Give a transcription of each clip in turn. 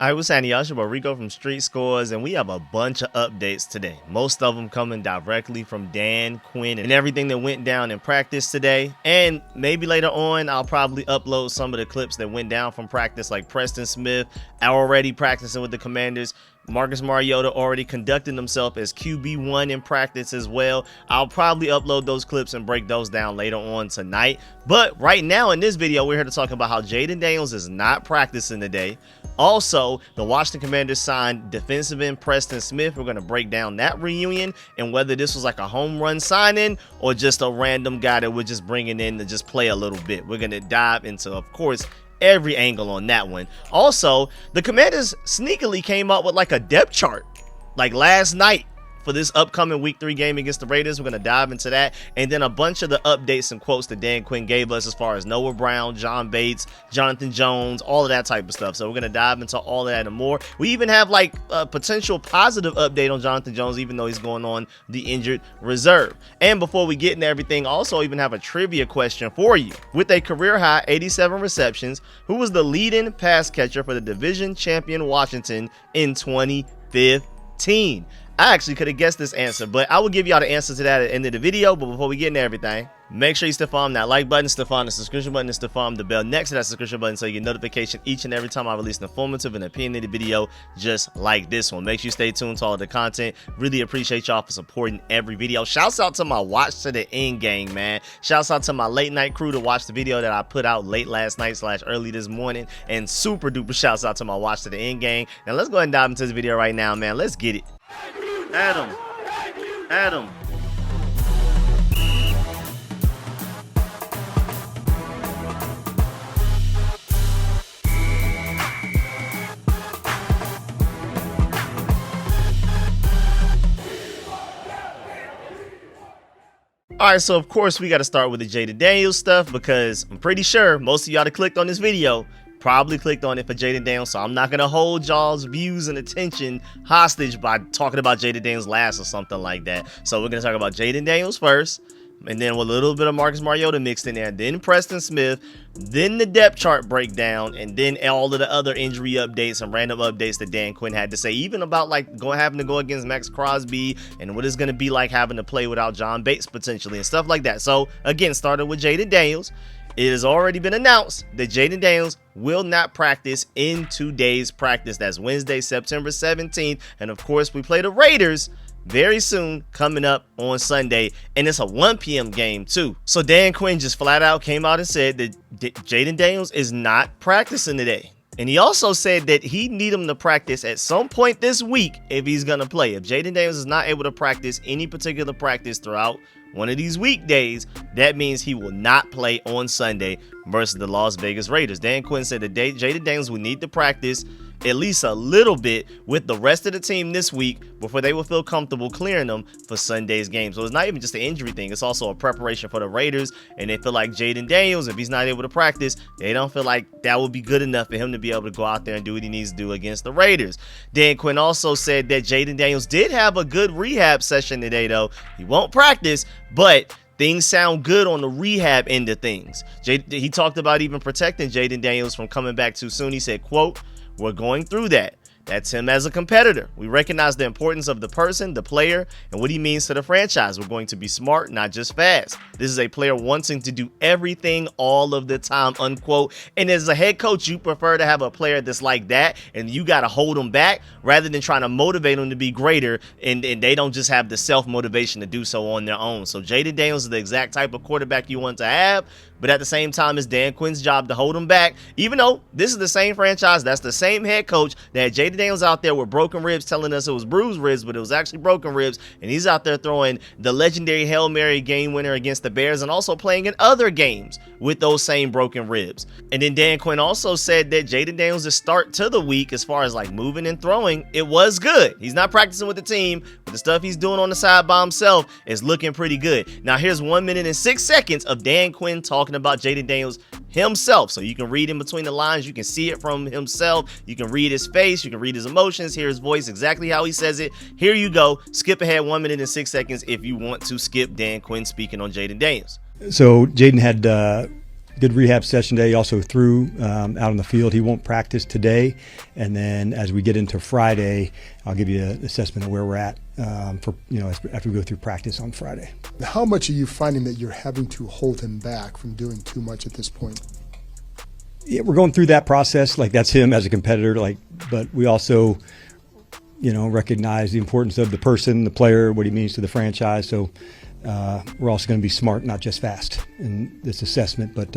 All right, what's happening, y'all? It's your boy Rico from StreetScores, and we have a bunch of updates today. Most of them coming directly from Dan, Quinn, and everything that went down in practice today. And maybe later on, I'll probably upload some of the clips that went down from practice, like Preston Smith already practicing with the Commanders. Marcus Mariota already conducting himself as QB1 in practice as well. I'll probably upload those clips and break those down later on tonight. But right now in this video, we're here to talk about how Jayden Daniels is not practicing today. Also, the Washington Commanders signed defensive end Preston Smith. We're going to break down that reunion and whether this was like a home run signing or just a random guy that we're just bringing in to just play a little bit. We're going to dive into, of course, every angle on that one. Also, the Commanders sneakily came up with like a depth chart like last night for this upcoming week 3 game against the Raiders. We're going to dive into that, and then a bunch of the updates and quotes that Dan Quinn gave us as far as Noah Brown, John Bates, Jonathan Jones, all of that type of stuff. So we're going to dive into all of that and more. We even have like a potential positive update on Jonathan Jones, even though he's going on the injured reserve. And before we get into everything, I also even have a trivia question for you. With a career high 87 receptions, who was the leading pass catcher for the division champion Washington in 2015? I actually could have guessed this answer, but I will give y'all the answer to that at the end of the video. But before we get into everything, make sure you still follow that like button, still follow the subscription button, and still follow the bell next to that subscription button so you get notification each and every time I release an informative and opinionated video just like this one. Make sure you stay tuned to all the content. Really appreciate y'all for supporting every video. Shouts out to my watch to the end gang, man. Shouts out to my late night crew to watch the video that I put out late last night / early this morning. And super duper shouts out to my watch to the end gang. Now let's go ahead and dive into this video right now, man. Let's get it. Adam. All right, so of course we got to start with the Jayden Daniels stuff because I'm pretty sure most of y'all that clicked on this video probably clicked on it for Jayden Daniels, so I'm not going to hold y'all's views and attention hostage by talking about Jayden Daniels last or something like that. So we're going to talk about Jayden Daniels first, and then with a little bit of Marcus Mariota mixed in there, then Preston Smith, then the depth chart breakdown, and then all of the other injury updates and random updates that Dan Quinn had to say, even about like having to go against Max Crosby and what it's going to be like having to play without John Bates potentially and stuff like that. So again, starting with Jayden Daniels. It has already been announced that Jayden Daniels will not practice in today's practice. That's Wednesday, September 17th. And of course, we play the Raiders very soon coming up on Sunday. And it's a 1 p.m. game too. So Dan Quinn just flat out came out and said that Jayden Daniels is not practicing today. And he also said that he need him to practice at some point this week if he's going to play. If Jayden Daniels is not able to practice any particular practice throughout one of these weekdays, that means he will not play on Sunday versus the Las Vegas Raiders. Dan Quinn said that Jayden Daniels will need to practice at least a little bit with the rest of the team this week before they will feel comfortable clearing them for Sunday's game. So it's not even just an injury thing. It's also a preparation for the Raiders. And they feel like Jayden Daniels, if he's not able to practice, they don't feel like that would be good enough for him to be able to go out there and do what he needs to do against the Raiders. Dan Quinn also said that Jayden Daniels did have a good rehab session today, though. He won't practice, but things sound good on the rehab end of things. He talked about even protecting Jayden Daniels from coming back too soon. He said, quote, "We're going through that. That's him as a competitor. We recognize the importance of the person, the player, and what he means to the franchise. We're going to be smart, not just fast. This is a player wanting to do everything all of the time," unquote. And as a head coach, you prefer to have a player that's like that, and you got to hold them back rather than trying to motivate them to be greater, and they don't just have the self-motivation to do so on their own. So Jayden Daniels is the exact type of quarterback you want to have, but at the same time, it's Dan Quinn's job to hold him back, even though this is the same franchise, that's the same head coach that had Jayden Daniels out there with broken ribs telling us it was bruised ribs, but it was actually broken ribs, and he's out there throwing the legendary Hail Mary game winner against the Bears and also playing in other games with those same broken ribs. And then Dan Quinn also said that Jayden Daniels' start to the week as far as like moving and throwing, it was good. He's not practicing with the team, but the stuff he's doing on the side by himself is looking pretty good. Now here's 1 minute and 6 seconds of Dan Quinn talking about Jayden Daniels himself, so you can read in between the lines, you can see it from himself, you can read his face, you can read his emotions, hear his voice, exactly how he says it. Here you go. Skip ahead 1 minute and 6 seconds if you want to skip Dan Quinn speaking on Jayden Daniels. So Jayden had good rehab session day. He also threw out on the field. He won't practice today. And then as we get into Friday, I'll give you an assessment of where we're at after we go through practice on Friday. How much are you finding that you're having to hold him back from doing too much at this point? Yeah, we're going through that process. Like, that's him as a competitor. But we also, recognize the importance of the person, the player, what he means to the franchise. So we're also going to be smart, not just fast in this assessment. But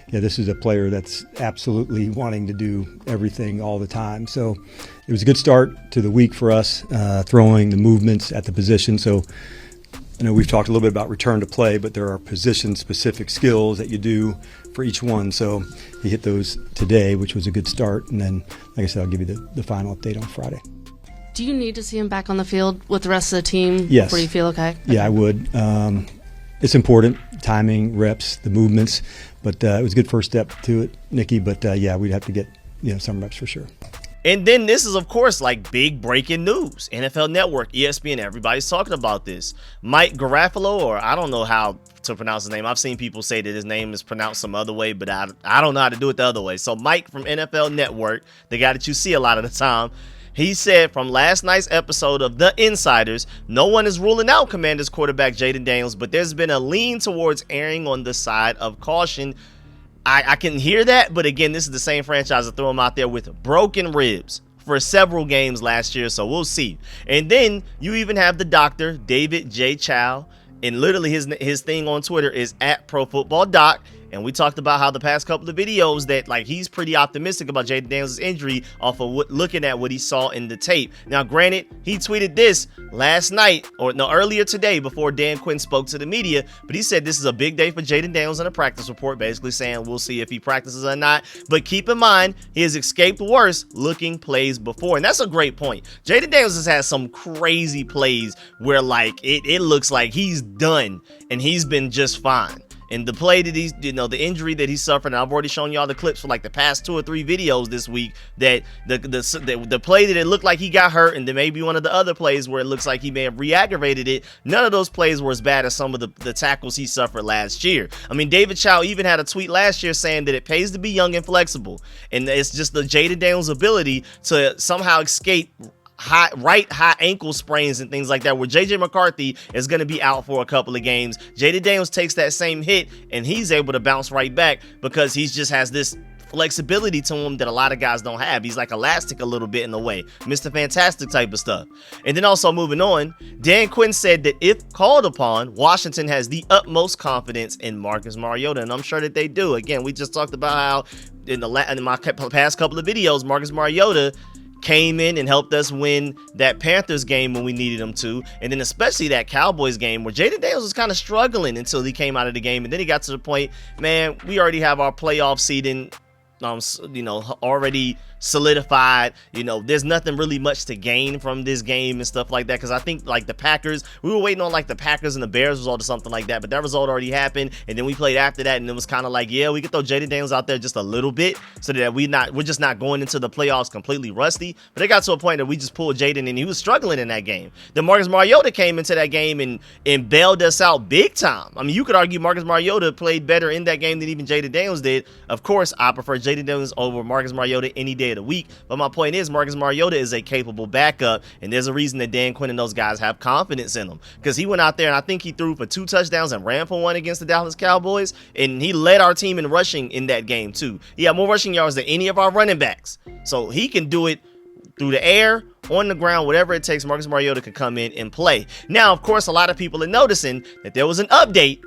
this is a player that's absolutely wanting to do everything all the time. So it was a good start to the week for us, throwing the movements at the position. So I know we've talked a little bit about return to play, but there are position-specific skills that you do for each one. So he hit those today, which was a good start. And then, like I said, I'll give you the final update on Friday. Do you need to see him back on the field with the rest of the team? Yes. Before you feel okay? Yeah, I would. It's important, timing, reps, the movements. But it was a good first step to it, Nikki. But, we'd have to get some reps for sure. And then this is, of course, like big breaking news. NFL Network, ESPN, everybody's talking about this. Mike Garafolo, or I don't know how to pronounce his name. I've seen people say that his name is pronounced some other way, but I don't know how to do it the other way. So Mike from NFL Network, the guy that you see a lot of the time, he said from last night's episode of The Insiders, no one is ruling out Commanders quarterback Jayden Daniels, but there's been a lean towards erring on the side of caution. I can hear that, but again, this is the same franchise that threw him out there with broken ribs for several games last year, so we'll see. And then you even have the doctor, David J. Chow, and literally his thing on Twitter is @ProFootballDoc. And we talked about how the past couple of videos that he's pretty optimistic about Jayden Daniels' injury off of looking at what he saw in the tape. Now, granted, he tweeted this last night, earlier today before Dan Quinn spoke to the media, but he said this is a big day for Jayden Daniels in a practice report, basically saying we'll see if he practices or not. But keep in mind, he has escaped worse looking plays before. And that's a great point. Jayden Daniels has had some crazy plays where it looks like he's done and he's been just fine. And the play that the injury that he suffered, and I've already shown y'all the clips for the past 2 or 3 videos this week, that the play that it looked like he got hurt, and then maybe one of the other plays where it looks like he may have re-aggravated it, none of those plays were as bad as some of the tackles he suffered last year. I mean, David Chow even had a tweet last year saying that it pays to be young and flexible, and it's just the Jayden Daniels' ability to somehow escape high ankle sprains and things like that, where JJ McCarthy is going to be out for a couple of games. Jayden Daniels takes that same hit and he's able to bounce right back because he just has this flexibility to him that a lot of guys don't have. He's like elastic a little bit in a way, Mr. Fantastic type of stuff. And then also moving on, Dan Quinn said that if called upon, Washington has the utmost confidence in Marcus Mariota, and I'm sure that they do. Again, we just talked about how in my past couple of videos, Marcus Mariota came in and helped us win that Panthers game when we needed him to, and then especially that Cowboys game where Jayden Daniels was kind of struggling until he came out of the game, and then he got to the point, man, we already have our playoff seeding already solidified. There's nothing really much to gain from this game and stuff like that, because I think the Packers, we were waiting on the Packers and the Bears result or something like that, but that result already happened, and then we played after that, and it was kind of we could throw Jayden Daniels out there just a little bit so that we're just not going into the playoffs completely rusty. But it got to a point that we just pulled Jayden, and he was struggling in that game. Then Marcus Mariota came into that game and bailed us out big time. I mean, you could argue Marcus Mariota played better in that game than even Jayden Daniels did. Of course, I prefer Jayden Daniels over Marcus Mariota any day of the week, but my point is Marcus Mariota is a capable backup, and there's a reason that Dan Quinn and those guys have confidence in him, because he went out there and I think he threw for 2 touchdowns and ran for 1 against the Dallas Cowboys, and he led our team in rushing in that game too. He had more rushing yards than any of our running backs, so he can do it through the air, on the ground, whatever it takes. Marcus Mariota could come in and play. Now, of course, a lot of people are noticing that there was an update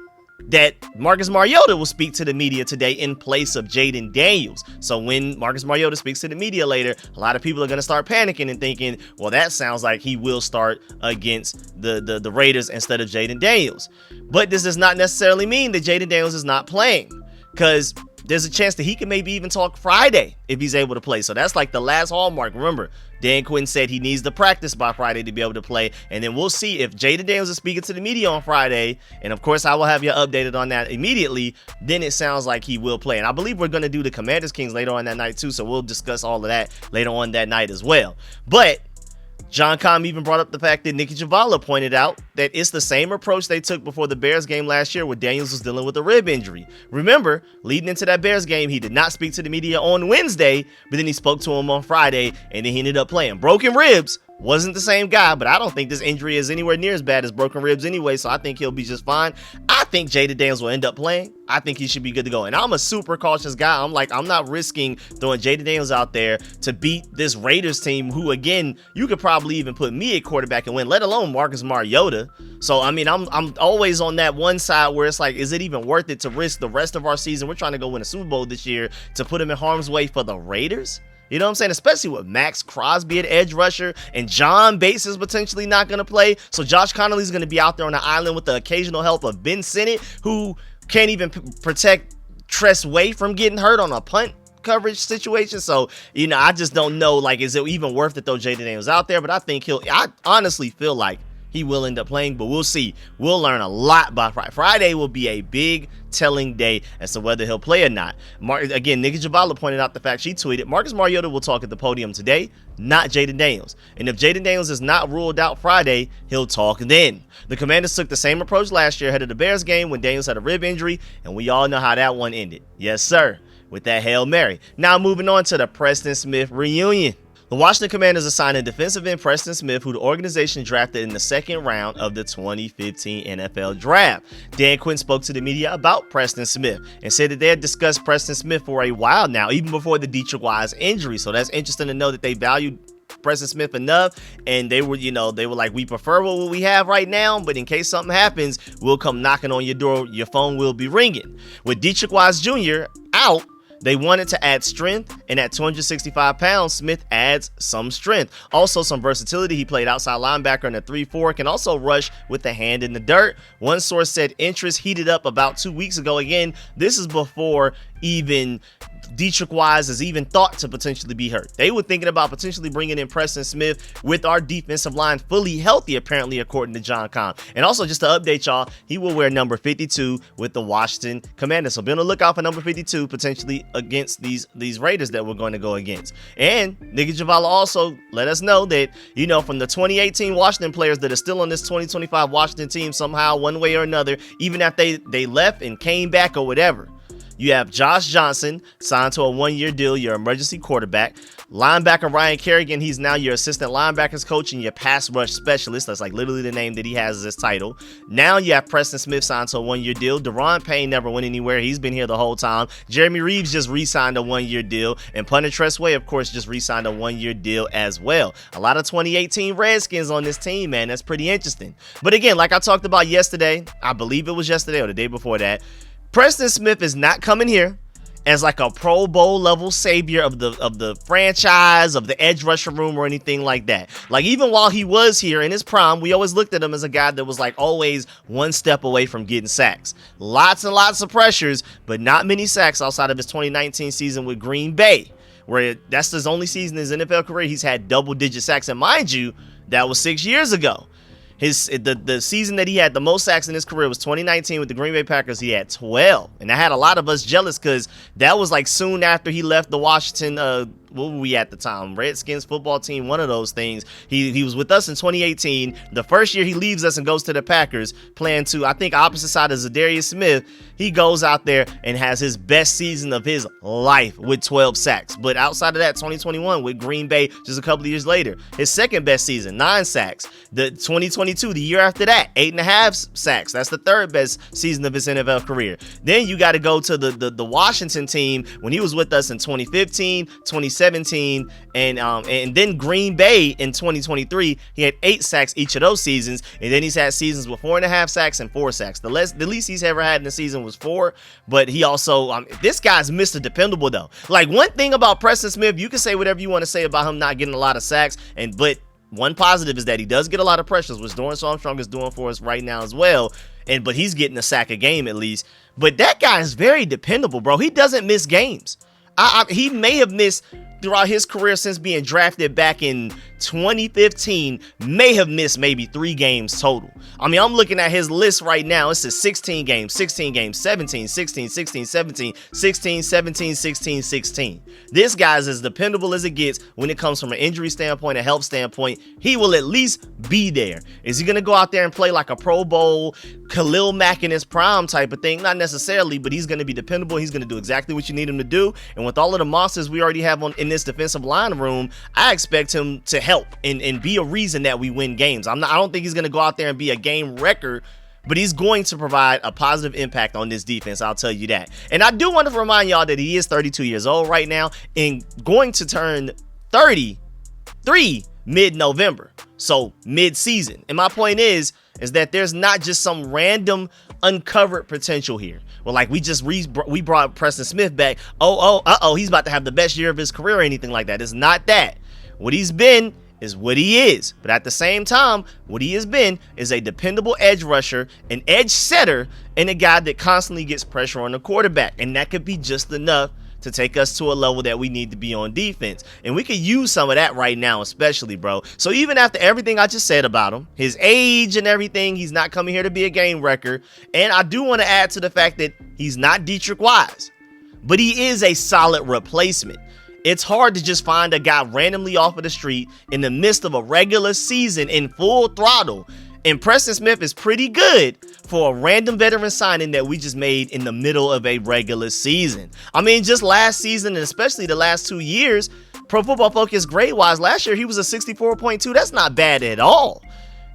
that Marcus Mariota will speak to the media today in place of Jayden Daniels. So when Marcus Mariota speaks to the media later, a lot of people are going to start panicking and thinking, well, that sounds like he will start against the Raiders instead of Jayden Daniels. But this does not necessarily mean that Jayden Daniels is not playing, because there's a chance that he can maybe even talk Friday if he's able to play. So that's the last hallmark. Remember, Dan Quinn said he needs to practice by Friday to be able to play. And then we'll see if Jayden Daniels is speaking to the media on Friday. And of course, I will have you updated on that immediately. Then it sounds like he will play. And I believe we're going to do the Commanders Kings later on that night too. So we'll discuss all of that later on that night as well. But John Com even brought up the fact that Nikki Javala pointed out that it's the same approach they took before the Bears game last year where Daniels was dealing with a rib injury. Remember, leading into that Bears game, he did not speak to the media on Wednesday, but then he spoke to him on Friday, and then he ended up playing. Broken ribs. Wasn't the same guy, but I don't think this injury is anywhere near as bad as broken ribs anyway, so I think he'll be just fine. I think Jayden Daniels will end up playing. I think he should be good to go. And I'm a super cautious guy. I'm not risking throwing Jayden Daniels out there to beat this Raiders team who, again, you could probably even put me at quarterback and win, let alone Marcus Mariota. So, I mean, I'm always on that one side where it's like, is it even worth it to risk the rest of our season? We're trying to go win a Super Bowl this year to put him in harm's way for the Raiders? You know what I'm saying? Especially with Max Crosby at edge rusher and John Bates is potentially not going to play. So Josh Connolly's going to be out there on the island with the occasional help of Ben Sinnott, who can't even protect Tress Way from getting hurt on a punt coverage situation. So, you know, I just don't know, like, is it even worth it though Jayden Daniels out there? But I think I honestly feel like he will end up playing, but we'll see. We'll learn a lot by Friday. Friday will be a big telling day as to whether he'll play or not. Again, Nikki Javala pointed out the fact, she tweeted, Marcus Mariota will talk at the podium today, not Jayden Daniels. And if Jayden Daniels is not ruled out Friday, he'll talk then. The Commanders took the same approach last year ahead of the Bears game when Daniels had a rib injury, and we all know how that one ended. Yes, sir, with that Hail Mary. Now moving on to the Preston Smith reunion. The Washington Commanders assigned a defensive end, Preston Smith, who the organization drafted in the second round of the 2015 NFL Draft. Dan Quinn spoke to the media about Preston Smith and said that they had discussed Preston Smith for a while now, even before the Dietrich Wise injury. So that's interesting to know that they valued Preston Smith enough, and they were like, we prefer what we have right now, but in case something happens, we'll come knocking on your door. Your phone will be ringing. With Dietrich Wise Jr. out, they wanted to add strength, and at 265 pounds, Smith adds some strength. Also, some versatility. He played outside linebacker in the 3-4, can also rush with the hand in the dirt. One source said interest heated up about 2 weeks ago. Again, this is before even Dietrich Wise is even thought to potentially be hurt. They were thinking about potentially bringing in Preston Smith with our defensive line fully healthy, apparently, according to John Com. And also, just to update y'all, he will wear number 52 with the Washington Commanders. So be on the lookout for number 52 potentially against these Raiders that we're going to go against. And Nikki Javala also let us know that, you know, from the 2018 Washington players that are still on this 2025 Washington team somehow, one way or another, even after they left and came back or whatever, you have Josh Johnson signed to a one-year deal, your emergency quarterback. Linebacker Ryan Kerrigan, he's now your assistant linebackers coach and your pass rush specialist. That's like literally the name that he has as his title. Now you have Preston Smith signed to a one-year deal. Deron Payne never went anywhere. He's been here the whole time. Jeremy Reeves just re-signed a one-year deal. And Punter Tressway, of course, just re-signed a one-year deal as well. A lot of 2018 Redskins on this team, man. That's pretty interesting. But again, like I talked about yesterday, I believe it was yesterday or the day before that, Preston Smith is not coming here as like a Pro Bowl level savior of the franchise, of the edge rusher room or anything like that. Like, even while he was here in his prime, we always looked at him as a guy that was like always one step away from getting sacks. Lots and lots of pressures, but not many sacks outside of his 2019 season with Green Bay, where that's his only season in his NFL career. He's had double-digit sacks, and mind you, that was 6 years ago. The season that he had the most sacks in his career was 2019 with the Green Bay Packers. He had 12, and that had a lot of us jealous because that was like soon after he left the Washington what were we at the time? Redskins football team, one of those things. He was with us in 2018. The first year he leaves us and goes to the Packers, playing to, I think, opposite side of Zadarius Smith. He goes out there and has his best season of his life with 12 sacks. But outside of that, 2021 with Green Bay, just a couple of years later, his second best season, 9 sacks. The 2022, the year after that, 8.5 sacks. That's the third best season of his NFL career. Then you got to go to the Washington team when he was with us in 2015, 2017, and then Green Bay in 2023. He had 8 sacks each of those seasons, and then he's had seasons with 4.5 sacks and 4 sacks. The least he's ever had in the season was 4, but he also, this guy's Mr. Dependable though. Like, one thing about Preston Smith, you can say whatever you want to say about him not getting a lot of sacks, but one positive is that he does get a lot of pressures, which Dorrance Armstrong is doing for us right now as well. But he's getting a sack a game at least. But that guy is very dependable, bro. He doesn't miss games. He may have missed throughout his career since being drafted back in 2015, may have missed maybe 3 games total. I mean, I'm looking at his list right now. It says 16 games, 17, 16, 17, 16, 17, 16. This guy's as dependable as it gets when it comes from an injury standpoint, a health standpoint. He will at least be there. Is he going to go out there and play like a Pro Bowl, Khalil Mack in his prime type of thing? Not necessarily, but he's going to be dependable. He's going to do exactly what you need him to do. And with all of the monsters we already have in this defensive line room, I expect him to help and be a reason that we win games. I don't think he's going to go out there and be a game wrecker, but he's going to provide a positive impact on this defense. I'll tell you that. And I do want to remind y'all that he is 32 years old right now and going to turn 33 mid-November. So mid-season. And my point is that there's not just some random uncovered potential here. Well, like we brought Preston Smith back. He's about to have the best year of his career or anything like that. It's not that. What he's been is what he is. But at the same time, what he has been is a dependable edge rusher, an edge setter, and a guy that constantly gets pressure on the quarterback. And that could be just enough to take us to a level that we need to be on defense. And we could use some of that right now, especially, bro. So even after everything I just said about him, his age and everything, he's not coming here to be a game wrecker. And I do want to add to the fact that he's not Dietrich Wise, but he is a solid replacement. It's hard to just find a guy randomly off of the street in the midst of a regular season in full throttle. And Preston Smith is pretty good for a random veteran signing that we just made in the middle of a regular season. I mean, just last season and especially the last 2 years, Pro Football Focus grade-wise, last year he was a 64.2. That's not bad at all.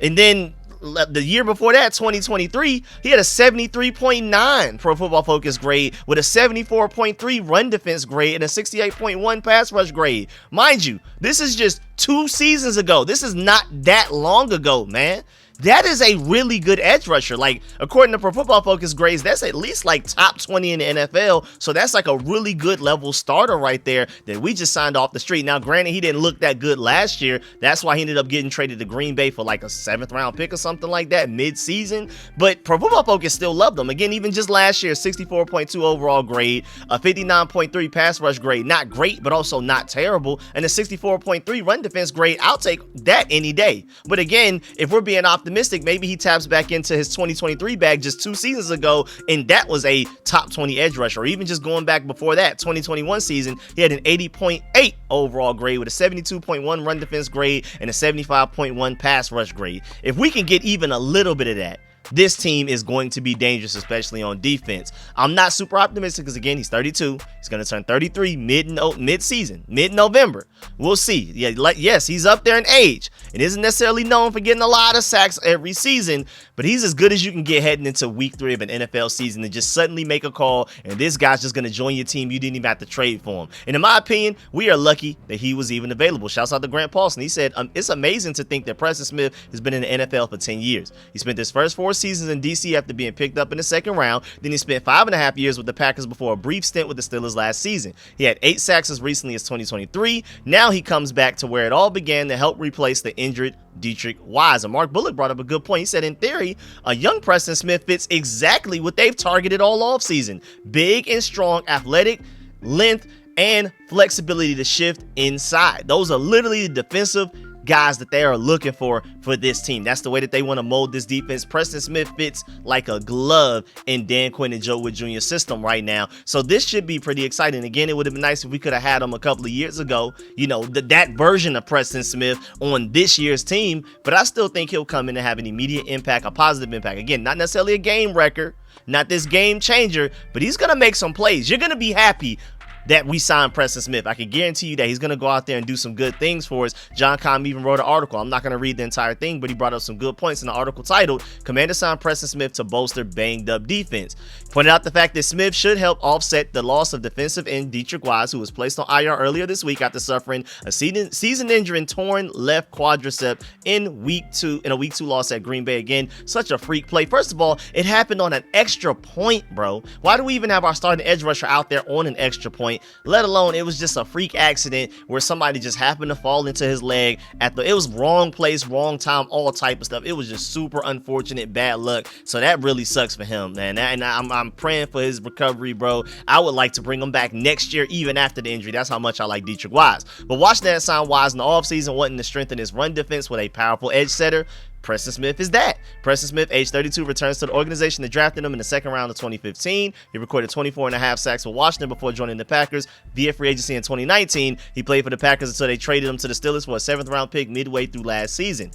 And then the year before that, 2023, he had a 73.9 Pro Football Focus grade with a 74.3 run defense grade and a 68.1 pass rush grade. Mind you, this is just 2 seasons ago. This is not that long ago, man. That is a really good edge rusher. Like, according to Pro Football Focus grades, that's at least like top 20 in the NFL. So that's like a really good level starter right there that we just signed off the street. Now, granted, he didn't look that good last year. That's why he ended up getting traded to Green Bay for like a 7th round pick or something like that mid-season. But Pro Football Focus still loved him. Again, even just last year, 64.2 overall grade, a 59.3 pass rush grade. Not great, but also not terrible. And a 64.3 run defense grade. I'll take that any day. But again, if we're being optimistic, maybe he taps back into his 2023 bag just 2 seasons ago, and that was a top 20 edge rusher. Or even just going back before that, 2021 season, he had an 80.8 overall grade with a 72.1 run defense grade and a 75.1 pass rush grade. If we can get even a little bit of that, this team is going to be dangerous, especially on defense. I'm not super optimistic because, again, he's 32. He's going to turn 33 mid-season, mid-November. We'll see. Yeah, yes, he's up there in age and isn't necessarily known for getting a lot of sacks every season, but he's as good as you can get heading into week 3 of an NFL season and just suddenly make a call, and this guy's just going to join your team. You didn't even have to trade for him. And in my opinion, we are lucky that he was even available. Shouts out to Grant Paulson. He said, it's amazing to think that Preston Smith has been in the NFL for 10 years. He spent his first 4 seasons in DC after being picked up in the 2nd round. Then he spent 5.5 years with the Packers before a brief stint with the Steelers last season. He had 8 sacks as recently as 2023. Now he comes back to where it all began to help replace the injured Dietrich Wise. And Mark Bullock brought up a good point. He said, in theory, a young Preston Smith fits exactly what they've targeted all offseason. Big and strong, athletic, length, and flexibility to shift inside. Those are literally the defensive guys that they are looking for this team. That's the way that they want to mold this defense. Preston Smith fits like a glove in Dan Quinn and Joe Wood Jr. system right now. So this should be pretty exciting. Again, it would have been nice if we could have had him a couple of years ago, you know, that version of Preston Smith on this year's team, but I still think he'll come in and have an immediate impact, a positive impact. Again, not necessarily a game wrecker, not this game changer, but he's going to make some plays. You're going to be happy that we signed Preston Smith. I can guarantee you that he's going to go out there and do some good things for us. John Comm even wrote an article. I'm not going to read the entire thing, but he brought up some good points in the article titled, Commander signed Preston Smith to bolster banged up defense. Pointed out the fact that Smith should help offset the loss of defensive end Dietrich Wise, who was placed on IR earlier this week after suffering a season-ending torn left quadricep in a week 2 loss at Green Bay. Again, such a freak play. First of all, it happened on an extra point, bro. Why do we even have our starting edge rusher out there on an extra point? point, let alone it was just a freak accident where somebody just happened to fall into his leg it was wrong place, wrong time, all type of stuff. It was just super unfortunate, bad luck. So that really sucks for him, man. And I'm praying for his recovery, bro. I would like to bring him back next year, even after the injury. That's how much I like Dietrich Wise. But Washington had signed Wise in the offseason, wanting to strengthen his run defense with a powerful edge setter. Preston Smith is that. Preston Smith, age 32, returns to the organization that drafted him in the second round of 2015. He recorded 24.5 sacks for Washington before joining the Packers via free agency in 2019. He played for the Packers until they traded him to the Steelers for a 7th-round pick midway through last season.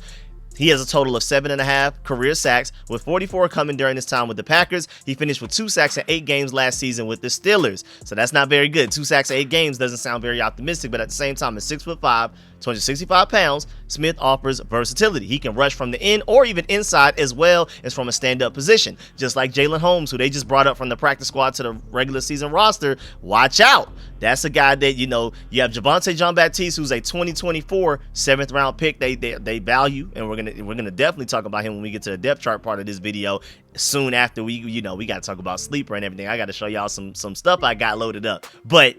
He has a total of 7.5 career sacks, with 44 coming during his time with the Packers. He finished with 2 sacks in 8 games last season with the Steelers. So that's not very good. 2 sacks in 8 games doesn't sound very optimistic, but at the same time, at 6'5", 265 pounds, Smith offers versatility. He can rush from the end or even inside as well as from a stand-up position. Just like Jalen Holmes, who they just brought up from the practice squad to the regular season roster. Watch out. That's a guy that, you know, you have Javonte Jean-Baptiste, who's a 2024 7th-round pick they value, and we're gonna definitely talk about him when we get to the depth chart part of this video soon after we got to talk about sleeper and everything. I got to show y'all some stuff I got loaded up. But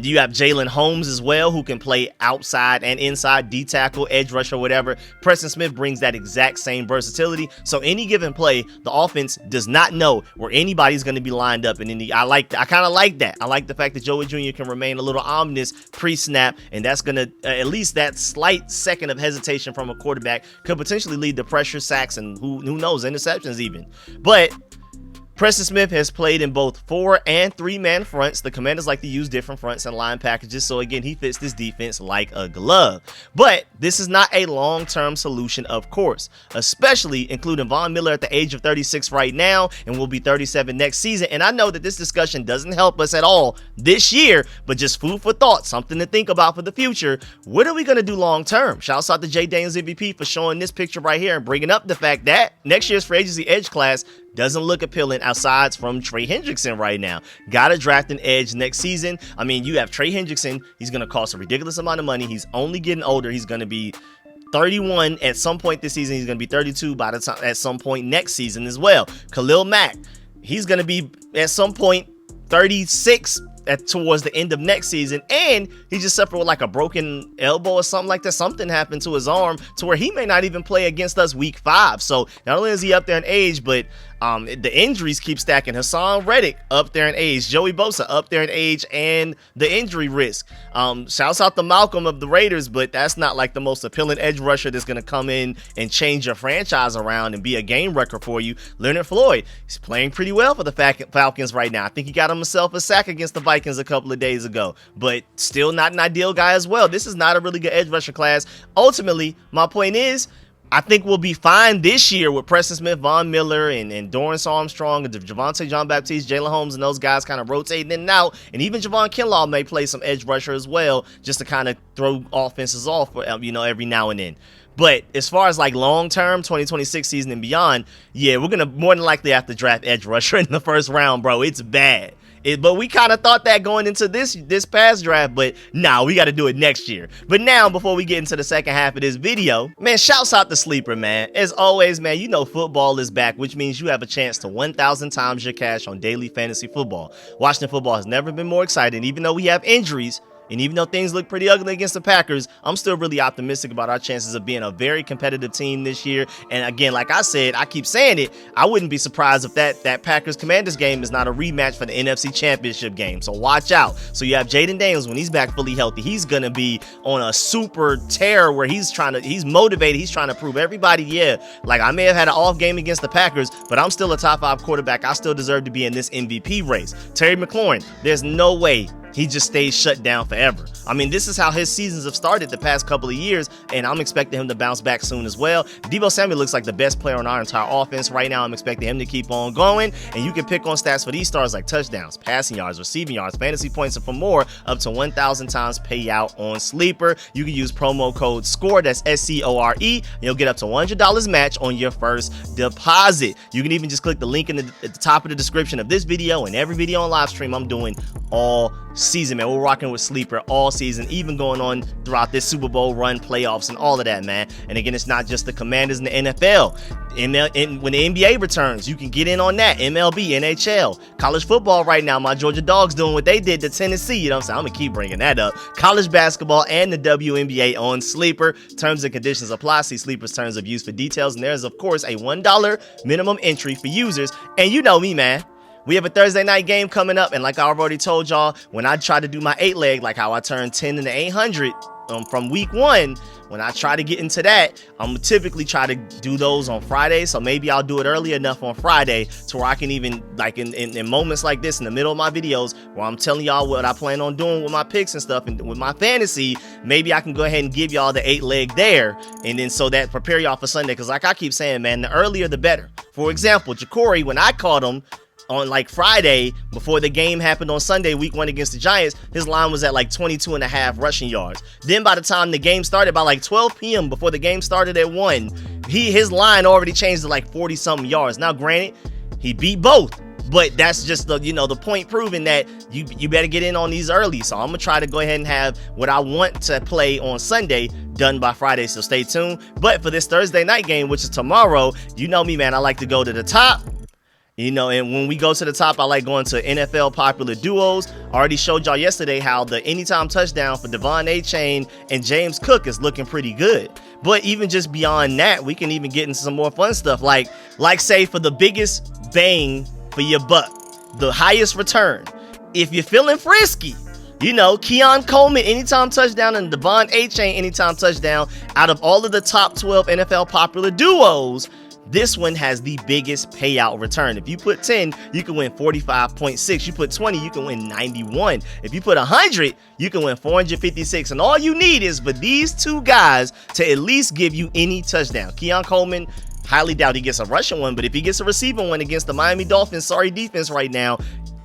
you have Jalen Holmes as well, who can play outside and inside, D-tackle, edge rusher, whatever. Preston Smith brings that exact same versatility. So any given play, the offense does not know where anybody's going to be lined up. And I kind of like that. I like the fact that Joey Jr. can remain a little ominous pre-snap, and that's going to at least that slight second of hesitation from a quarterback could potentially lead to pressure, sacks, and who knows, interceptions even. But Preston Smith has played in both 4- and 3-man fronts. The Commanders like to use different fronts and line packages, so again, he fits this defense like a glove. But this is not a long-term solution, of course, especially including Von Miller at the age of 36 right now and will be 37 next season. And I know that this discussion doesn't help us at all this year, but just food for thought, something to think about for the future. What are we going to do long-term? Shouts out to Jayden Daniels MVP for showing this picture right here and bringing up the fact that next year's free agency edge class doesn't look appealing aside from Trey Hendrickson right now. Gotta draft an edge next season. I mean, you have Trey Hendrickson. He's going to cost a ridiculous amount of money. He's only getting older. He's going to be 31 at some point this season. He's going to be 32 by the time at some point next season as well. Khalil Mack, he's going to be at some point 36 towards the end of next season, and he just suffered with like a broken elbow or something like that. Something happened to his arm to where he may not even play against us week 5. So not only is he up there in age, but the injuries keep stacking. Hassan Reddick up there in age, Joey Bosa up there in age, and the injury risk. Shouts out to Malcolm of the Raiders, but that's not like the most appealing edge rusher that's going to come in and change your franchise around and be a game wrecker for you. Leonard Floyd, he's playing pretty well for the Falcons right now. I think he got himself a sack against the Vikings a couple of days ago, but still not an ideal guy as well. This is not a really good edge rusher class. Ultimately, my point is, I think we'll be fine this year with Preston Smith, Von Miller, and Dorrance Armstrong, and Javonte Jean-Baptiste, Jalen Holmes, and those guys kind of rotating in and out. And even Javon Kinlaw may play some edge rusher as well, just to kind of throw offenses off, every now and then. But as far as like long-term, 2026 season and beyond, yeah, we're going to more than likely have to draft edge rusher in the first round, bro. It's bad. But we kind of thought that going into this past draft, but nah, we got to do it next year. But now, before we get into the second half of this video, man, shouts out to Sleeper, man. As always, man, you know football is back, which means you have a chance to 1,000 times your cash on daily fantasy football. Washington football has never been more exciting, even though we have injuries. And even though things look pretty ugly against the Packers, I'm still really optimistic about our chances of being a very competitive team this year. And again, like I said, I keep saying it, I wouldn't be surprised if that Packers-Commanders game is not a rematch for the NFC Championship game. So watch out. So you have Jayden Daniels, when he's back fully healthy, he's going to be on a super tear where he's motivated. He's trying to prove everybody, yeah, like I may have had an off game against the Packers, but I'm still a top 5 quarterback. I still deserve to be in this MVP race. Terry McLaurin, there's no way he just stays shut down forever. I mean, this is how his seasons have started the past couple of years, and I'm expecting him to bounce back soon as well. Deebo Samuel looks like the best player on our entire offense right now. I'm expecting him to keep on going, and you can pick on stats for these stars like touchdowns, passing yards, receiving yards, fantasy points, and for more, up to 1,000 times payout on Sleeper. You can use promo code SCORE, that's SCORE, and you'll get up to $100 match on your first deposit. You can even just click the link at the top of the description of this video and every video on live stream I'm doing all season, man. We're rocking with Sleeper all season, even going on throughout this Super Bowl run, playoffs, and all of that, man. And again, it's not just the Commanders and the NFL. When the NBA returns, you can get in on that. MLB, NHL, college football right now. My Georgia Dogs doing what they did to Tennessee. You know what I'm saying? I'm going to keep bringing that up. College basketball and the WNBA on Sleeper. Terms and conditions apply. See Sleeper's terms of use for details. And there's, of course, a $1 minimum entry for users. And you know me, man. We have a Thursday night game coming up. And like I've already told y'all, when I try to do my 8-leg, like how I turned 10 into 800 from week 1, when I try to get into that, I'm typically try to do those on Friday. So maybe I'll do it early enough on Friday to where I can even, like in moments like this in the middle of my videos where I'm telling y'all what I plan on doing with my picks and stuff and with my fantasy, maybe I can go ahead and give y'all the 8-leg there. And then so that prepare y'all for Sunday. Cause like I keep saying, man, the earlier the better. For example, Jacory, when I caught him on like Friday before the game happened on Sunday, week 1 against the Giants, his line was at like 22.5 rushing yards. Then by the time the game started, by like 12 p.m. before the game started at 1, his line already changed to like 40 something yards. Now granted, he beat both, but that's just the, you know, the point proving that you better get in on these early. So I'm gonna try to go ahead and have what I want to play on Sunday done by Friday, so stay tuned. But for this Thursday night game, which is tomorrow, you know me, man, I like to go to the top. You know, and when we go to the top, I like going to NFL popular duos. I already showed y'all yesterday how the anytime touchdown for Devon Achane and James Cook is looking pretty good. But even just beyond that, we can even get into some more fun stuff. Like say for the biggest bang for your buck, the highest return. If you're feeling frisky, you know, Keon Coleman anytime touchdown and Devon Achane anytime touchdown. Out of all of the top 12 NFL popular duos, this one has the biggest payout return. If you put 10, you can win 45.6. You put 20, you can win 91. If you put 100, you can win 456. And all you need is for these two guys to at least give you any touchdown. Keon Coleman, highly doubt he gets a rushing one, but if he gets a receiving one against the Miami Dolphins, sorry defense right now,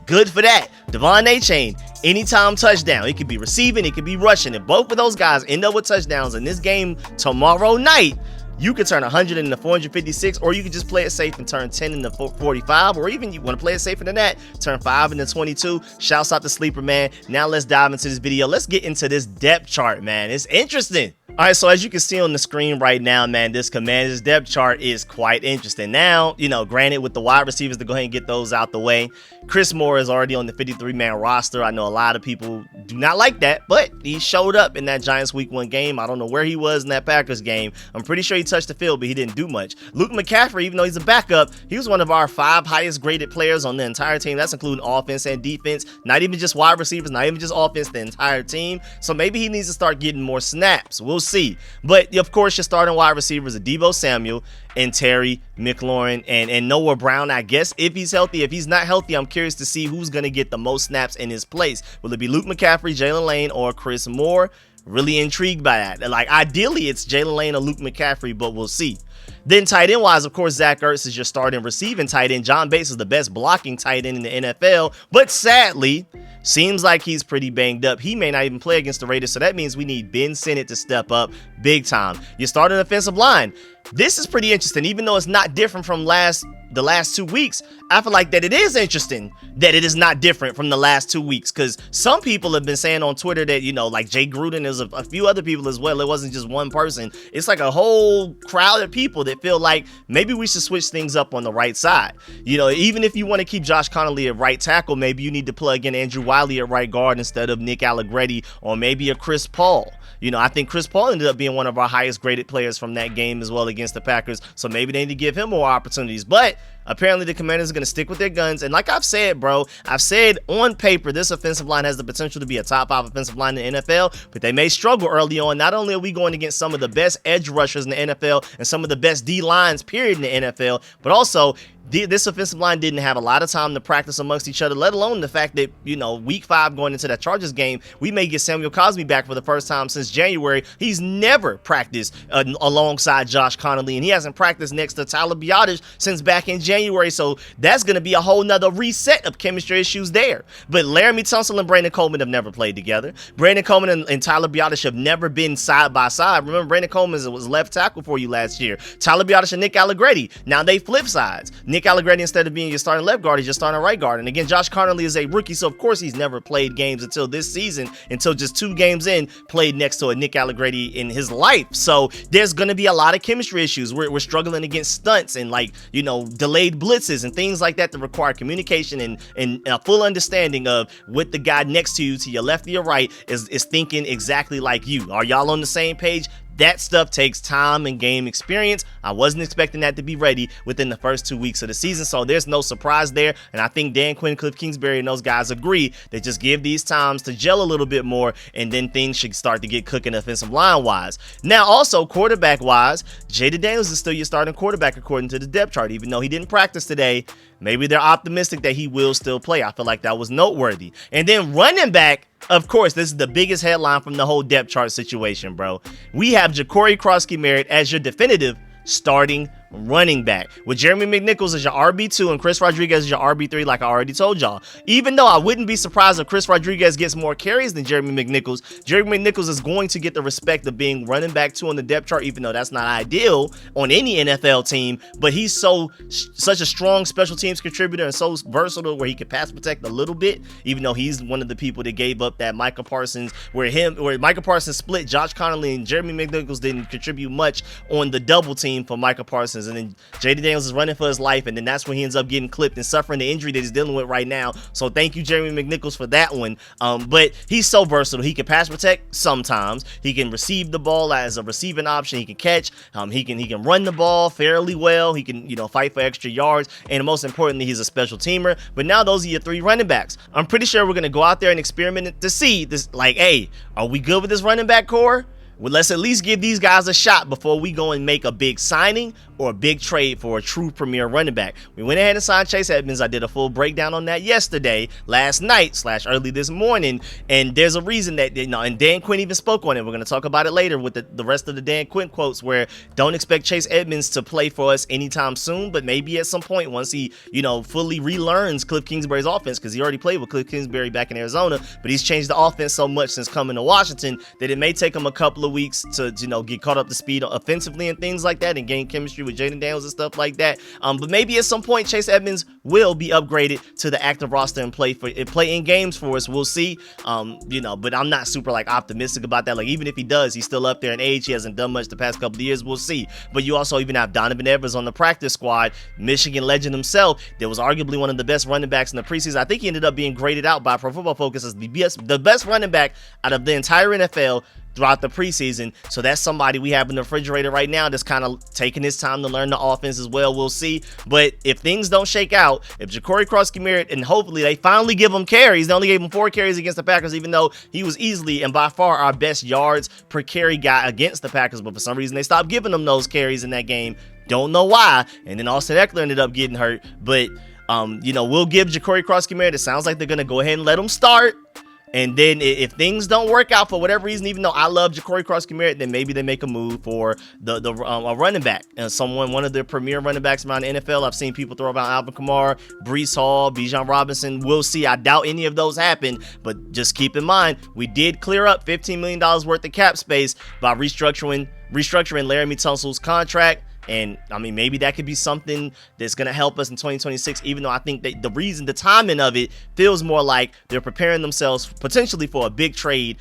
good for that. Devon Achane, anytime touchdown. It could be receiving, it could be rushing. If both of those guys end up with touchdowns in this game tomorrow night, you could turn 100 into 456, or you could just play it safe and turn 10 into 45, or even you want to play it safer than that, turn 5 into 22. Shouts out to Sleeper, man. Now let's dive into this video. Let's get into this depth chart, man. It's interesting. All right, so as you can see on the screen right now, man, this Commanders depth chart is quite interesting. Now, you know, granted, with the wide receivers to go ahead and get those out the way, Chris Moore is already on the 53-man roster. I know a lot of people do not like that, but he showed up in that Giants Week 1 game. I don't know where he was in that Packers game. I'm pretty sure he touched the field, but he didn't do much. Luke McCaffrey, even though he's a backup, he was one of our 5 highest graded players on the entire team. That's including offense and defense, not even just wide receivers, not even just offense, the entire team. So maybe he needs to start getting more snaps. We'll see. But of course, your starting wide receivers are Deebo Samuel and Terry McLaurin and Noah Brown, I guess, if he's healthy. If he's not healthy, I'm curious to see who's going to get the most snaps in his place. Will it be Luke McCaffrey, Jalen Lane, or Chris Moore? Really intrigued by that. Like, ideally, it's Jalen Lane or Luke McCaffrey, but we'll see. Then tight end wise, of course, Zach Ertz is your starting receiving tight end. John Bates is the best blocking tight end in the NFL, but sadly, seems like he's pretty banged up. He may not even play against the Raiders, so that means we need Ben Sinnott to step up big time. Your starting offensive line. This is pretty interesting, even though it's not different from the last 2 weeks. I feel like that it is interesting that it is not different from the last 2 weeks, because some people have been saying on Twitter that, you know, like Jay Gruden, there's a few other people as well. It wasn't just one person. It's like a whole crowd of people that feel like maybe we should switch things up on the right side. You know, even if you want to keep Josh Connolly at right tackle, maybe you need to plug in Andrew Wiley at right guard instead of Nick Allegretti, or maybe a Chris Paul. You know, I think Chris Paul ended up being one of our highest graded players from that game as well against the Packers. So maybe they need to give him more opportunities. But apparently the Commanders are going to stick with their guns. And like I've said, bro, I've said on paper, this offensive line has the potential to be a top 5 offensive line in the NFL, but they may struggle early on. Not only are we going against some of the best edge rushers in the NFL and some of the best D lines, period, in the NFL, but also this offensive line didn't have a lot of time to practice amongst each other, let alone the fact that, you know, week 5 going into that Chargers game, we may get Samuel Cosmi back for the first time since January. He's never practiced alongside Josh Connolly, and he hasn't practiced next to Tyler Biotish since back in January. January, so that's going to be a whole nother reset of chemistry issues there. But Laramie Tunsil and Brandon Coleman have never played together. Brandon Coleman and Tyler Biadasz have never been side by side. Remember, Brandon Coleman was left tackle for you last year. Tyler Biadasz and Nick Allegretti, now they flip sides. Nick Allegretti, instead of being your starting left guard, he's your starting right guard. And again, Josh Connerly is a rookie, so of course he's never played games until this season, until just 2 games in, played next to a Nick Allegretti in his life. So there's going to be a lot of chemistry issues. We're struggling against stunts and, like, you know, delayed blitzes and things like that require communication and a full understanding of what the guy next to you, to your left or your right, is thinking exactly like you. Are y'all on the same page? That stuff takes time and game experience. I wasn't expecting that to be ready within the first 2 weeks of the season, so there's no surprise there. And I think Dan Quinn, Cliff Kingsbury, and those guys agree that just give these times to gel a little bit more, and then things should start to get cooking offensive line-wise. Now, also, quarterback-wise, Jayden Daniels is still your starting quarterback according to the depth chart. Even though he didn't practice today, maybe they're optimistic that he will still play. I feel like that was noteworthy. And then running back, of course, this is the biggest headline from the whole depth chart situation, bro. We have Ja'Cory Krosky-Merritt as your definitive starting running back, with Jeremy McNichols as your RB2 and Chris Rodriguez as your RB3, like I already told y'all. Even though I wouldn't be surprised if Chris Rodriguez gets more carries than Jeremy McNichols is going to get the respect of being running back 2 on the depth chart, even though that's not ideal on any NFL team. But he's such a strong special teams contributor and so versatile, where he could pass protect a little bit, even though he's one of the people that gave up that Micah Parsons, where Micah Parsons split Josh Connerly and Jeremy McNichols didn't contribute much on the double team for Micah Parsons. And then Jayden Daniels is running for his life, and then that's when he ends up getting clipped and suffering the injury that he's dealing with right now. So thank you, Jeremy McNichols, for that one. But he's so versatile. He can pass protect sometimes. He can receive the ball as a receiving option. He can catch. He can run the ball fairly well. He can, fight for extra yards. And most importantly, he's a special teamer. But now those are your 3 running backs. I'm pretty sure we're going to go out there and experiment to see this. Like, hey, are we good with this running back core? Well, let's at least give these guys a shot before we go and make a big signing or a big trade for a true premier running back. We went ahead and signed Chase Edmonds. I did a full breakdown on that last night / early this morning. And there's a reason that, and Dan Quinn even spoke on it. We're going to talk about it later with the rest of the Dan Quinn quotes, where don't expect Chase Edmonds to play for us anytime soon, but maybe at some point once he, fully relearns Cliff Kingsbury's offense, because he already played with Cliff Kingsbury back in Arizona, but he's changed the offense so much since coming to Washington that it may take him a couple of weeks to, get caught up to speed offensively and things like that, and gain chemistry with Jayden Daniels and stuff like that. But maybe at some point Chase Edmonds will be upgraded to the active roster and play in games for us. We'll see. But I'm not super optimistic about that. Like, even if he does, he's still up there in age. He hasn't done much the past couple of years. We'll see. But you also even have Donovan Evers on the practice squad, Michigan legend himself. That was arguably one of the best running backs in the preseason. I think he ended up being graded out by Pro Football Focus as the best running back out of the entire NFL throughout the preseason. So that's somebody we have in the refrigerator right now that's kind of taking his time to learn the offense as well. We'll see. But if things don't shake out, if Ja'Cory Krosky-Merritt, and hopefully they finally give him carries, they only gave him 4 carries against the Packers, even though he was easily and by far our best yards per carry guy against the Packers. But for some reason, they stopped giving him those carries in that game. Don't know why. And then Austin Eckler ended up getting hurt. But, we'll give Ja'Cory Krosky-Merritt. It sounds like they're going to go ahead and let him start. And then if things don't work out for whatever reason, even though I love Ja'Cory Krosky-Merritt, then maybe they make a move for a running back, and one of the premier running backs around the NFL. I've seen people throw about Alvin Kamara, Breece Hall, Bijan Robinson. We'll see. I doubt any of those happen, but just keep in mind, we did clear up $15 million worth of cap space by restructuring Laramie Tunsil's contract. And maybe that could be something that's going to help us in 2026, even though I think that the timing of it feels more like they're preparing themselves potentially for a big trade.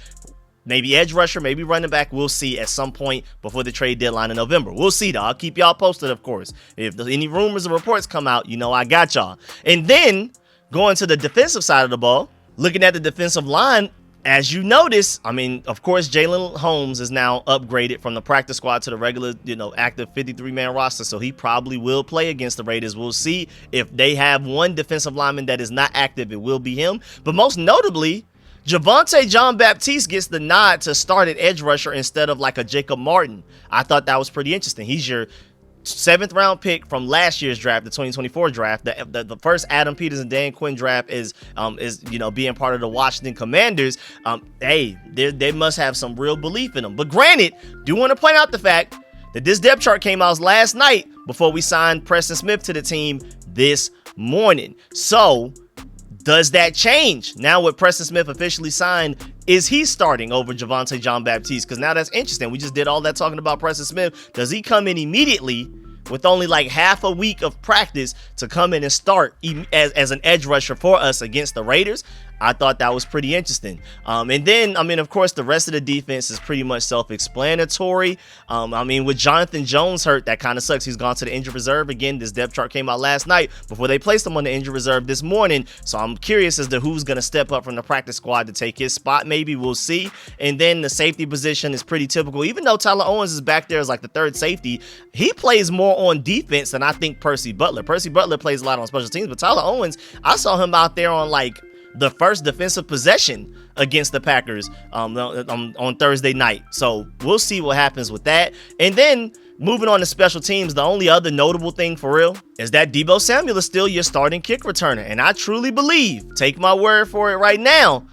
Maybe edge rusher, maybe running back. We'll see at some point before the trade deadline in November. We'll see, though. I'll keep y'all posted, of course. If any rumors or reports come out, I got y'all. And then going to the defensive side of the ball, looking at the defensive line, as you notice, of course, Jalen Holmes is now upgraded from the practice squad to the regular, active 53-man roster. So he probably will play against the Raiders. We'll see. If they have one defensive lineman that is not active, it will be him. But most notably, Javonte Jean-Baptiste gets the nod to start at edge rusher instead of like a Jacob Martin. I thought that was pretty interesting. He's your 7th round pick from last year's draft, the 2024 draft. The first Adam Peters and Dan Quinn draft is being part of the Washington Commanders. They must have some real belief in him. But granted, do want to point out the fact that this depth chart came out last night before we signed Preston Smith to the team. this morning. So does that change? Now with Preston Smith officially signed, is he starting over Javonte Jean-Baptiste? Because now that's interesting. We just did all that talking about Preston Smith. Does he come in immediately with only like half a week of practice to come in and start as an edge rusher for us against the Raiders? I thought that was pretty interesting. And then, I mean, of course, the rest of the defense is pretty much self-explanatory. I mean, with Jonathan Jones hurt, that kind of sucks. He's gone to the injured reserve. Again, this depth chart came out last night before they placed him on the injured reserve this morning. So I'm curious as to who's going to step up from the practice squad to take his spot. Maybe we'll see. And then the safety position is pretty typical. Even though Tyler Owens is back there as like the third safety, he plays more on defense than I think Percy Butler. Percy Butler plays a lot on special teams, but Tyler Owens, I saw him out there on like the first defensive possession against the Packers on Thursday night. So we'll see what happens with that. And then moving on to special teams, the only other notable thing for real is that Deebo Samuel is still your starting kick returner. And I truly believe, take my word for it right now,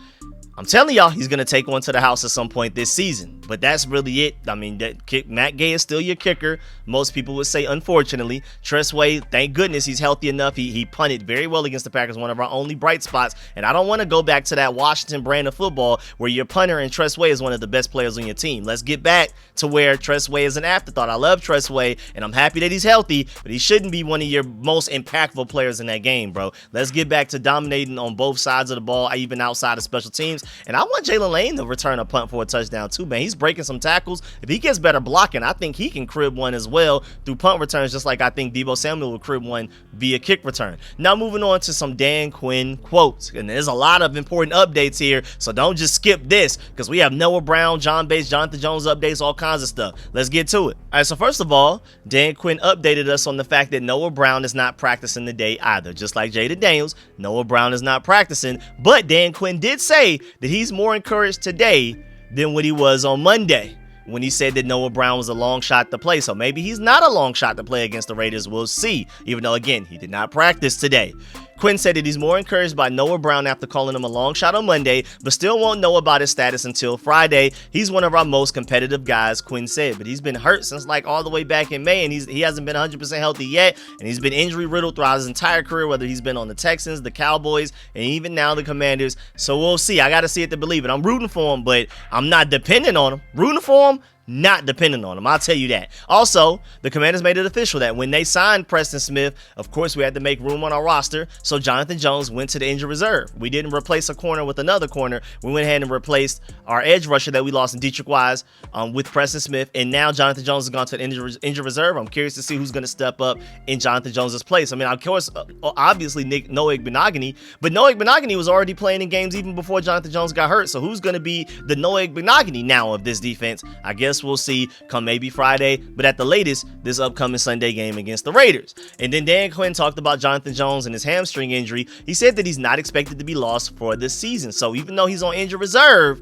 I'm telling y'all, he's going to take one to the house at some point this season. But that's really it. I mean, Matt Gay is still your kicker. Most people would say, unfortunately. Tress Way, thank goodness he's healthy enough. He punted very well against the Packers, one of our only bright spots. And I don't want to go back to that Washington brand of football where your punter and Tress Way is one of the best players on your team. Let's get back to where Tress Way is an afterthought. I love Tress Way, and I'm happy that he's healthy, but he shouldn't be one of your most impactful players in that game, bro. Let's get back to dominating on both sides of the ball, even outside of special teams. And I want Jalen Lane to return a punt for a touchdown too, man. He's breaking some tackles. If he gets better blocking, I think he can crib one as well through punt returns, just like I think Deebo Samuel will crib one via kick return. Now moving on to some Dan Quinn quotes. And there's a lot of important updates here, so don't just skip this because we have Noah Brown, John Bates, Jonathan Jones updates, all kinds of stuff. Let's get to it. All right, so first of all, Dan Quinn updated us on the fact that Noah Brown is not practicing today either. Just like Jayden Daniels, Noah Brown is not practicing, but Dan Quinn did say that he's more encouraged today than what he was on Monday when he said that Noah Brown was a long shot to play. So maybe he's not a long shot to play against the Raiders. We'll see, even though, again, he did not practice today. Quinn said that he's more encouraged by Noah Brown after calling him a long shot on Monday, but still won't know about his status until Friday. He's one of our most competitive guys, Quinn said, but he's been hurt since like all the way back in May, and he hasn't been 100% healthy yet, and he's been injury riddled throughout his entire career, whether he's been on the Texans, the Cowboys, and even now the Commanders. So we'll see. I got to see it to believe it. I'm rooting for him, but I'm not dependent on him. Rooting for him, not dependent on him. I'll tell you that. Also, the Commanders made it official that when they signed Preston Smith, of course, we had to make room on our roster. So Jonathan Jones went to the injured reserve. We didn't replace a corner with another corner. We went ahead and replaced our edge rusher that we lost in Dietrich Wise with Preston Smith. And now Jonathan Jones has gone to the injured reserve. I'm curious to see who's going to step up in Jonathan Jones's place. I mean, of course, obviously Noah Igbenogany, but Noah Igbenogany was already playing in games even before Jonathan Jones got hurt. So who's going to be the Noah Igbenogany now of this defense? I guess we'll see come maybe Friday, but at the latest, this upcoming Sunday game against the Raiders. And then Dan Quinn talked about Jonathan Jones and his hamstring injury. He said that he's not expected to be lost for this season. So even though he's on injured reserve,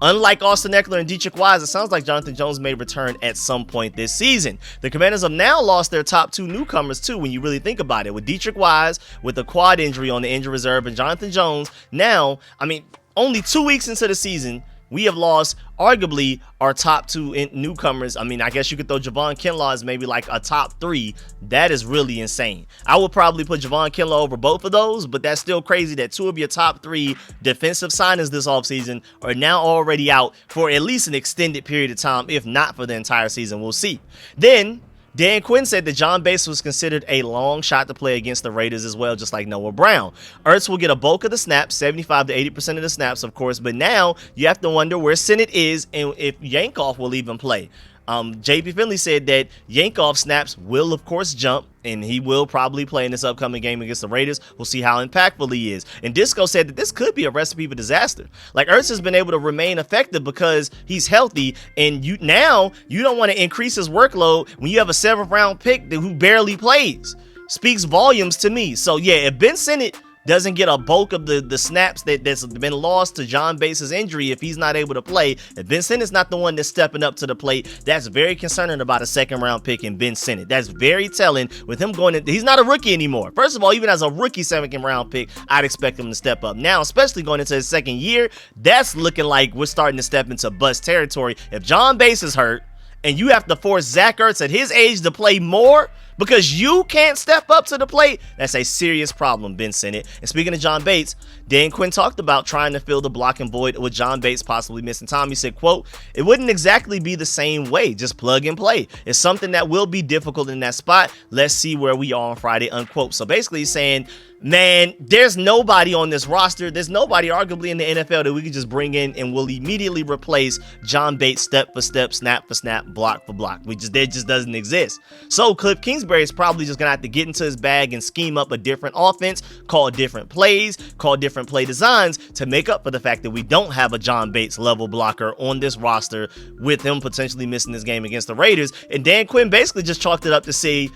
unlike Austin Eckler and Dietrich Wise, it sounds like Jonathan Jones may return at some point this season. The Commanders have now lost their top two newcomers too, when you really think about it. With Dietrich Wise with a quad injury on the injured reserve and Jonathan Jones now, I mean, only 2 weeks into the season, we have lost arguably our top two newcomers. I mean, I guess you could throw Javon Kinlaw as maybe like a top three. That is really insane. I would probably put Javon Kinlaw over both of those, but that's still crazy that two of your top three defensive signings this offseason are now already out for at least an extended period of time, if not for the entire season. We'll see. Then Dan Quinn said that John Bates was considered a long shot to play against the Raiders as well, just like Noah Brown. Ertz will get a bulk of the snaps, 75 to 80% of the snaps, of course, but now you have to wonder where Sennett is and if Yankoff will even play. JP Finley said that Yankoff snaps will, of course, jump, and he will probably play in this upcoming game against the Raiders. We'll see how impactful he is. And Disco said that this could be a recipe for disaster. Like, Ertz has been able to remain effective because he's healthy, and you don't want to increase his workload when you have a 7th-round pick who barely plays. Speaks volumes to me. So, yeah, if Ben Sennett doesn't get a bulk of the snaps that's been lost to John Bates' injury, if he's not able to play, if Ben Sennett's not the one that's stepping up to the plate, that's very concerning about a 2nd-round pick in Ben Sennett. That's very telling with him going in. He's not a rookie anymore. First of all, even as a rookie 2nd-round pick, I'd expect him to step up. Now, especially going into his 2nd year, that's looking like we're starting to step into bust territory. If John Bates is hurt and you have to force Zach Ertz at his age to play more, because you can't step up to the plate, that's a serious problem, Ben Sinnott. And speaking of John Bates, Dan Quinn talked about trying to fill the blocking void with John Bates possibly missing time. He said, quote, "It wouldn't exactly be the same way, just plug and play. It's something that will be difficult in that spot. Let's see where we are on Friday," unquote. So basically he's saying, man, there's nobody on this roster. There's nobody arguably in the NFL that we could just bring in and will immediately replace John Bates step for step, snap for snap, block for block. There just doesn't exist. So Cliff Kingsbury is probably just gonna have to get into his bag and scheme up a different offense, call different plays, call different play designs to make up for the fact that we don't have a John Bates level blocker on this roster, with him potentially missing this game against the Raiders. And Dan Quinn basically just chalked it up to say,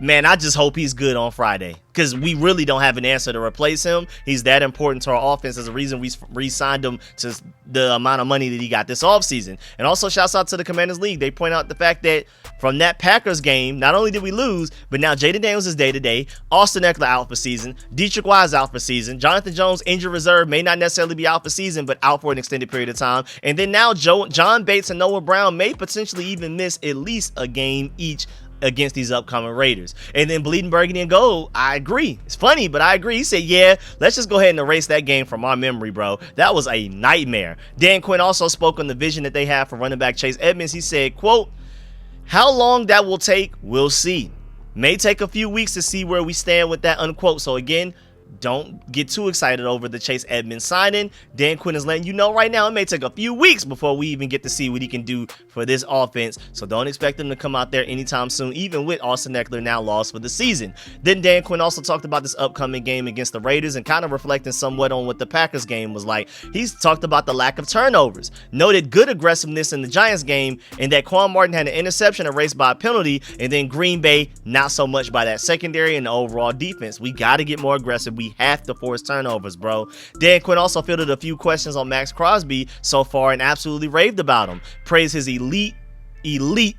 man, I just hope he's good on Friday, because we really don't have an answer to replace him. He's that important to our offense. As a reason we re-signed him to the amount of money that he got this offseason. And also shouts out to the Commanders League. They point out the fact that from that Packers game, not only did we lose, but now Jayden Daniels is day-to-day, Austin Eckler out for season, Dietrich Wise out for season, Jonathan Jones injured reserve, may not necessarily be out for season, but out for an extended period of time. And then now John Bates and Noah Brown may potentially even miss at least a game each against these upcoming Raiders. And then Bleeding Burgundy and Gold, I agree. It's funny, but I agree. He said, yeah, let's just go ahead and erase that game from our memory, bro. That was a nightmare. Dan Quinn also spoke on the vision that they have for running back Chase Edmonds. He said, quote, "How long that will take, we'll see. May take a few weeks to see where we stand with that," unquote. So again, don't get too excited over the Chase Edmonds signing. Dan Quinn is letting you know right now it may take a few weeks before we even get to see what he can do for this offense. So don't expect him to come out there anytime soon, even with Austin Eckler now lost for the season. Then Dan Quinn also talked about this upcoming game against the Raiders and kind of reflecting somewhat on what the Packers game was like. He's talked about the lack of turnovers, noted good aggressiveness in the Giants game, and that Quan Martin had an interception erased by a penalty, and then Green Bay not so much by that secondary and the overall defense. We got to get more aggressive. We have to force turnovers, bro. Dan Quinn also fielded a few questions on Max Crosby so far and absolutely raved about him. Praised his elite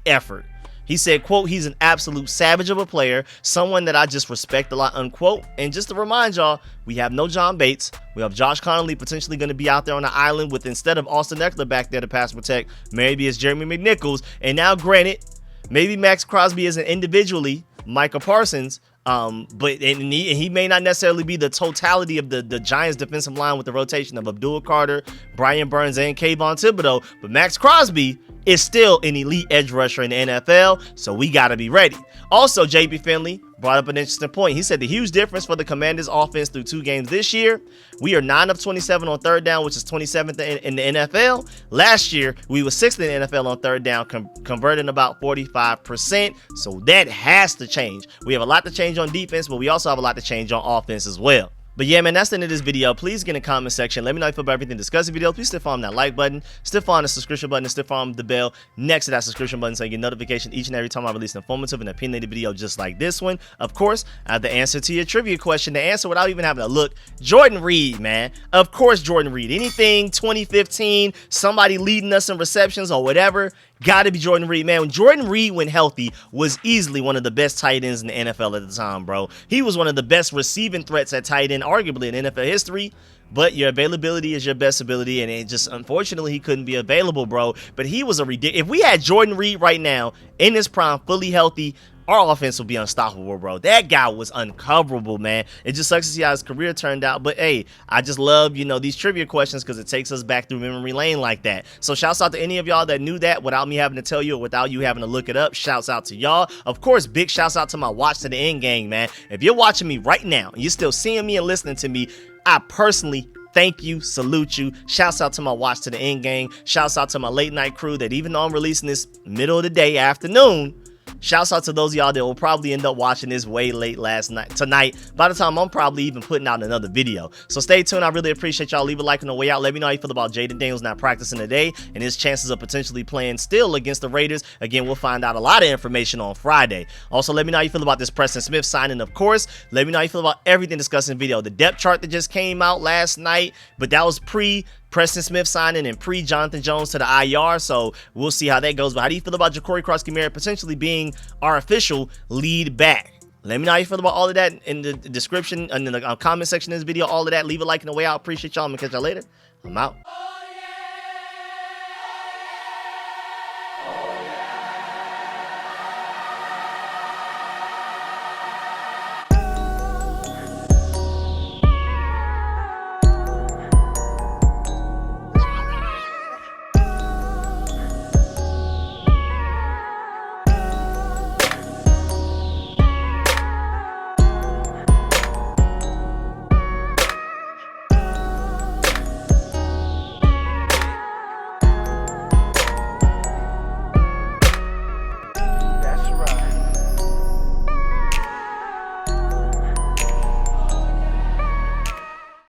effort. He said, quote, "He's an absolute savage of a player, someone that I just respect a lot," unquote. And just to remind y'all, we have no John Bates. We have Josh Connolly potentially going to be out there on the island with, instead of Austin Eckler back there to pass protect, maybe it's Jeremy McNichols. And now granted, maybe Max Crosby isn't individually Micah Parsons, but he may not necessarily be the totality of the Giants defensive line with the rotation of Abdul Carter, Brian Burns, and Kayvon Thibodeau. But Max Crosby is still an elite edge rusher in the NFL, so we got to be ready. Also, JB Finley brought up an interesting point. He said the huge difference for the Commanders offense through 2 games this year, we are 9 of 27 on third down, which is 27th in the NFL. Last year, we were 6th in the NFL on third down, converting about 45%. So that has to change. We have a lot to change on defense, but we also have a lot to change on offense as well. But yeah, man, that's the end of this video. Please get in the comment section. Let me know how you feel about everything discussed in the video. Please still follow that like button, still follow the subscription button, and still follow the bell next to that subscription button so you get notification each and every time I release an informative and opinionated video just like this one. Of course, I have the answer to your trivia question. The answer without even having to look, Jordan Reed, man. Of course, Jordan Reed. Anything 2015, somebody leading us in receptions or whatever, gotta be Jordan Reed, man. When Jordan Reed, when healthy, was easily one of the best tight ends in the NFL at the time, bro. He was one of the best receiving threats at tight end, arguably in NFL history. But your availability is your best ability, and it just, unfortunately, he couldn't be available, bro. But he was a ridiculous. If we had Jordan Reed right now in his prime, fully healthy, our offense will be unstoppable, bro. That guy was uncoverable, man. It just sucks to see how his career turned out. But hey, I just love, these trivia questions because it takes us back through memory lane like that. So shouts out to any of y'all that knew that without me having to tell you or without you having to look it up. Shouts out to y'all. Of course, big shouts out to my Watch to the End gang, man. If you're watching me right now and you're still seeing me and listening to me, I personally thank you, salute you. Shouts out to my Watch to the End gang. Shouts out to my late night crew that even though I'm releasing this middle of the day, afternoon, shouts out to those of y'all that will probably end up watching this way late tonight, by the time I'm probably even putting out another video. So stay tuned. I really appreciate y'all. Leave a like on the way out. Let me know how you feel about Jayden Daniels not practicing today and his chances of potentially playing still against the Raiders. Again, we'll find out a lot of information on Friday. Also, let me know how you feel about this Preston Smith signing, of course. Let me know how you feel about everything discussed in the video. The depth chart that just came out last night, but that was Preston Smith signing and pre-Jonathan Jones to the IR, so we'll see how that goes. But how do you feel about Ja'Cory Cross-Kamara potentially being our official lead back? Let me know how you feel about all of that in the description and in the comment section of this video. All of that. Leave a like on the way out. Appreciate y'all. I'm going to catch y'all later. I'm out.